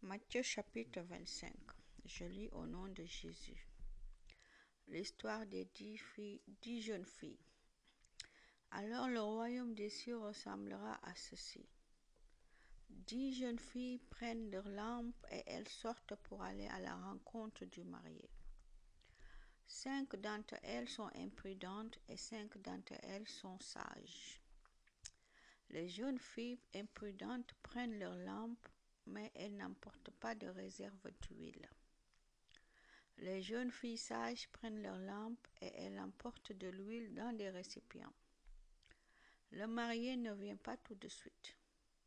Matthieu chapitre 25. Je lis au nom de Jésus. L'histoire des 10 jeunes filles. Alors le royaume des cieux ressemblera à ceci. 10 jeunes filles prennent leurs lampes et elles sortent pour aller à la rencontre du marié. 5 d'entre elles sont imprudentes et 5 d'entre elles sont sages. Les jeunes filles imprudentes prennent leurs lampes, mais elles n'emportent pas de réserve d'huile. Les jeunes filles sages prennent leurs lampes et elles emportent de l'huile dans des récipients. Le marié ne vient pas tout de suite.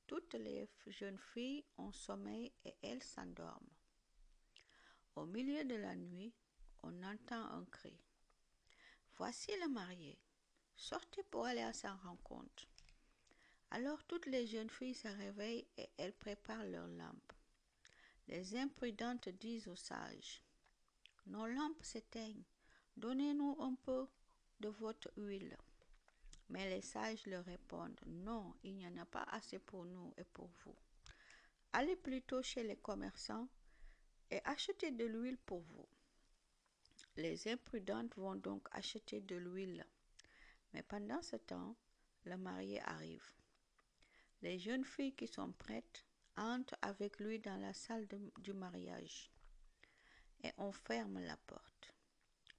Toutes les jeunes filles ont sommeil et elles s'endorment. Au milieu de la nuit, on entend un cri. Voici le marié. Sortez pour aller à sa rencontre. Alors toutes les jeunes filles se réveillent et elles préparent leurs lampes. Les imprudentes disent aux sages, nos lampes s'éteignent, donnez-nous un peu de votre huile. Mais les sages leur répondent, non, il n'y en a pas assez pour nous et pour vous. Allez plutôt chez les commerçants et achetez de l'huile pour vous. Les imprudentes vont donc acheter de l'huile. Mais pendant ce temps, le marié arrive. Les jeunes filles qui sont prêtes entrent avec lui dans la salle du mariage et on ferme la porte.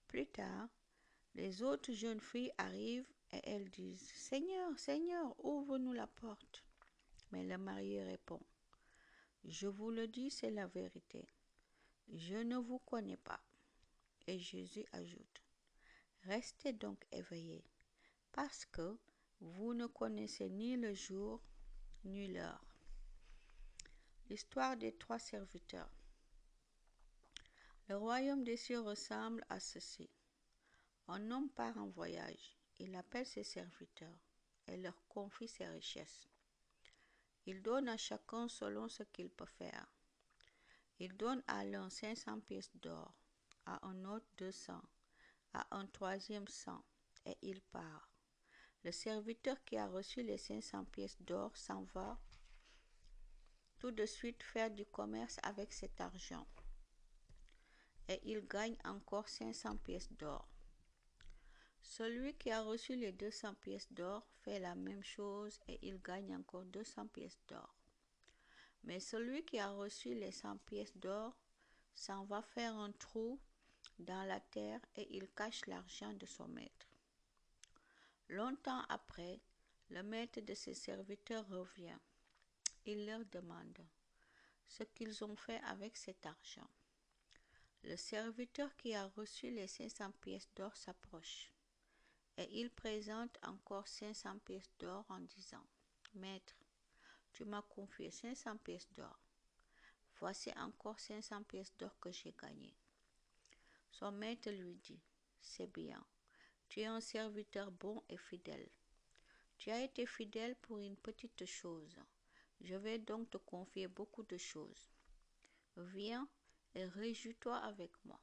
Plus tard, les autres jeunes filles arrivent et elles disent « Seigneur, Seigneur, ouvre-nous la porte !» Mais le marié répond « Je vous le dis, c'est la vérité. Je ne vous connais pas. » Et Jésus ajoute « Restez donc éveillés, parce que vous ne connaissez ni le jour ni l'heure. » L'histoire des 3 serviteurs. Le royaume des cieux ressemble à ceci. Un homme part en voyage. Il appelle ses serviteurs et leur confie ses richesses. Il donne à chacun selon ce qu'il peut faire. Il donne à l'un 500 pièces d'or, à un autre 200, à un troisième 100, et il part. Le serviteur qui a reçu les 500 pièces d'or s'en va tout de suite faire du commerce avec cet argent. Et il gagne encore 500 pièces d'or. Celui qui a reçu les 200 pièces d'or fait la même chose et il gagne encore 200 pièces d'or. Mais celui qui a reçu les 100 pièces d'or s'en va faire un trou dans la terre et il cache l'argent de son maître. Longtemps après, le maître de ses serviteurs revient. Il leur demande ce qu'ils ont fait avec cet argent. Le serviteur qui a reçu les 500 pièces d'or s'approche et il présente encore 500 pièces d'or en disant « Maître, tu m'as confié 500 pièces d'or. Voici encore 500 pièces d'or que j'ai gagnées. » Son maître lui dit « C'est bien, tu es un serviteur bon et fidèle. Tu as été fidèle pour une petite chose. Je vais donc te confier beaucoup de choses. Viens et réjouis-toi avec moi. »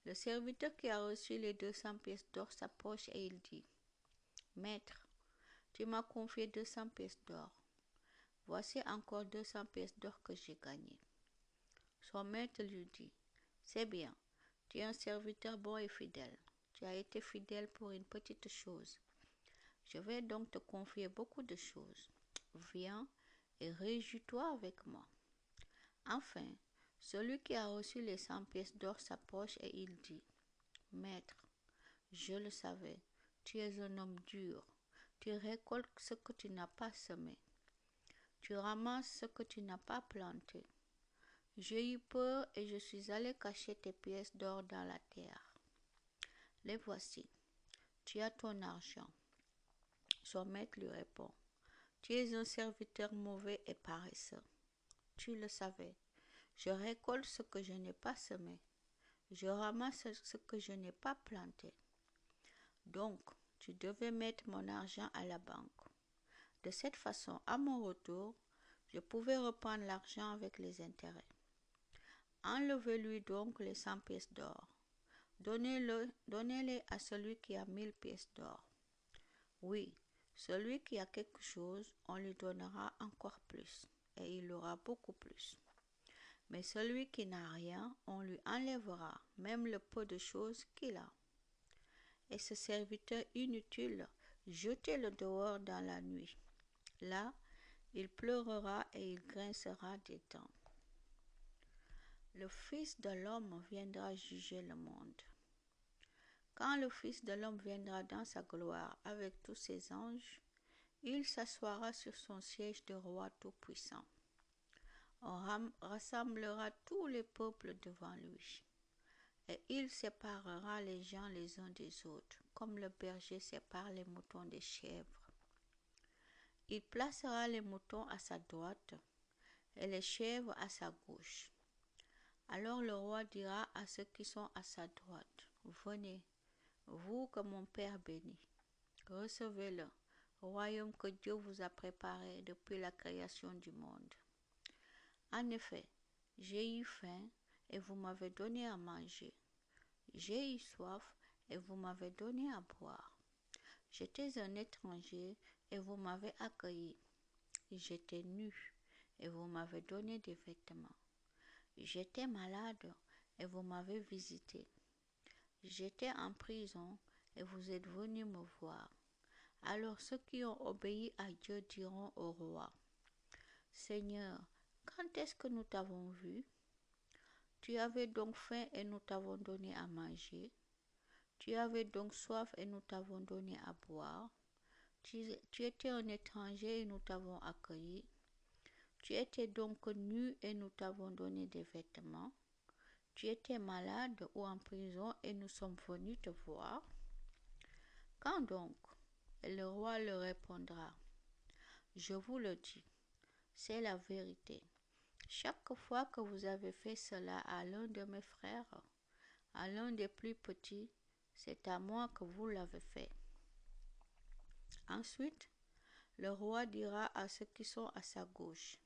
Le serviteur qui a reçu les 200 pièces d'or s'approche et il dit « Maître, tu m'as confié 200 pièces d'or. Voici encore 200 pièces d'or que j'ai gagnées. » Son maître lui dit « C'est bien, tu es un serviteur bon et fidèle. Tu as été fidèle pour une petite chose. Je vais donc te confier beaucoup de choses. Viens et réjouis-toi avec moi. » Enfin, celui qui a reçu les 100 pièces d'or s'approche et il dit « Maître, je le savais, tu es un homme dur. Tu récoltes ce que tu n'as pas semé. Tu ramasses ce que tu n'as pas planté. J'ai eu peur et je suis allé cacher tes pièces d'or dans la terre. Les voici. Tu as ton argent. » Son maître lui répond « Tu es un serviteur mauvais et paresseux. Tu le savais. Je récolte ce que je n'ai pas semé. Je ramasse ce que je n'ai pas planté. Donc, tu devais mettre mon argent à la banque. De cette façon, à mon retour, je pouvais reprendre l'argent avec les intérêts. Enlevez-lui donc les 100 pièces d'or. Donnez-les à celui qui a 1000 pièces d'or. Oui, celui qui a quelque chose, on lui donnera encore plus, et il aura beaucoup plus. Mais celui qui n'a rien, on lui enlèvera même le peu de choses qu'il a. Et ce serviteur inutile, jetez-le dehors dans la nuit. Là, il pleurera et il grincera des dents. Le Fils de l'homme viendra juger le monde. Quand le Fils de l'homme viendra dans sa gloire avec tous ses anges, il s'assoira sur son siège de roi tout-puissant. On rassemblera tous les peuples devant lui. Et il séparera les gens les uns des autres, comme le berger sépare les moutons des chèvres. Il placera les moutons à sa droite et les chèvres à sa gauche. Alors le roi dira à ceux qui sont à sa droite, « Venez, vous que mon Père bénit, recevez-le, royaume que Dieu vous a préparé depuis la création du monde. En effet, j'ai eu faim et vous m'avez donné à manger. J'ai eu soif et vous m'avez donné à boire. J'étais un étranger et vous m'avez accueilli. J'étais nu et vous m'avez donné des vêtements. J'étais malade et vous m'avez visité. J'étais en prison et vous êtes venus me voir. » Alors ceux qui ont obéi à Dieu diront au roi, « Seigneur, quand est-ce que nous t'avons vu? Tu avais donc faim et nous t'avons donné à manger. Tu avais donc soif et nous t'avons donné à boire. Tu étais un étranger et nous t'avons accueilli. Tu étais donc nu et nous t'avons donné des vêtements. Tu étais malade ou en prison et nous sommes venus te voir. » Quand donc? Et le roi leur répondra, « Je vous le dis, c'est la vérité. Chaque fois que vous avez fait cela à l'un de mes frères, à l'un des plus petits, c'est à moi que vous l'avez fait. » Ensuite, le roi dira à ceux qui sont à sa gauche,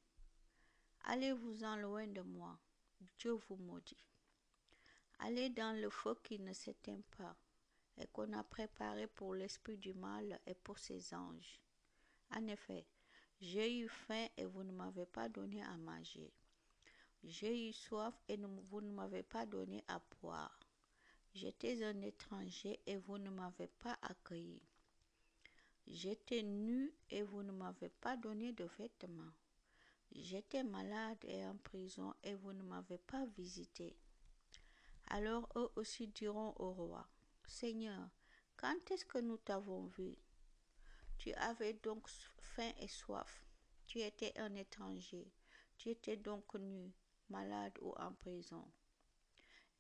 « Allez-vous-en loin de moi, Dieu vous maudit. Allez dans le feu qui ne s'éteint pas et qu'on a préparé pour l'esprit du mal et pour ses anges. En effet, j'ai eu faim et vous ne m'avez pas donné à manger. J'ai eu soif et vous ne m'avez pas donné à boire. J'étais un étranger et vous ne m'avez pas accueilli. J'étais nu et vous ne m'avez pas donné de vêtements. J'étais malade et en prison et vous ne m'avez pas visité. » Alors eux aussi diront au roi, « Seigneur, quand est-ce que nous t'avons vu? Tu avais donc faim et soif. Tu étais un étranger. Tu étais donc nu, malade ou en prison.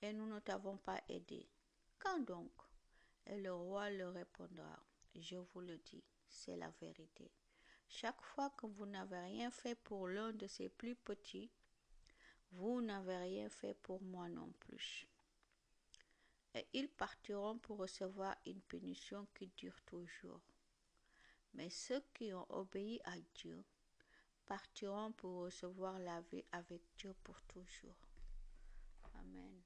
Et nous ne t'avons pas aidé. Quand donc? » Et le roi leur répondra, « Je vous le dis, c'est la vérité. Chaque fois que vous n'avez rien fait pour l'un de ces plus petits, vous n'avez rien fait pour moi non plus. » Et ils partiront pour recevoir une punition qui dure toujours. Mais ceux qui ont obéi à Dieu partiront pour recevoir la vie avec Dieu pour toujours. Amen.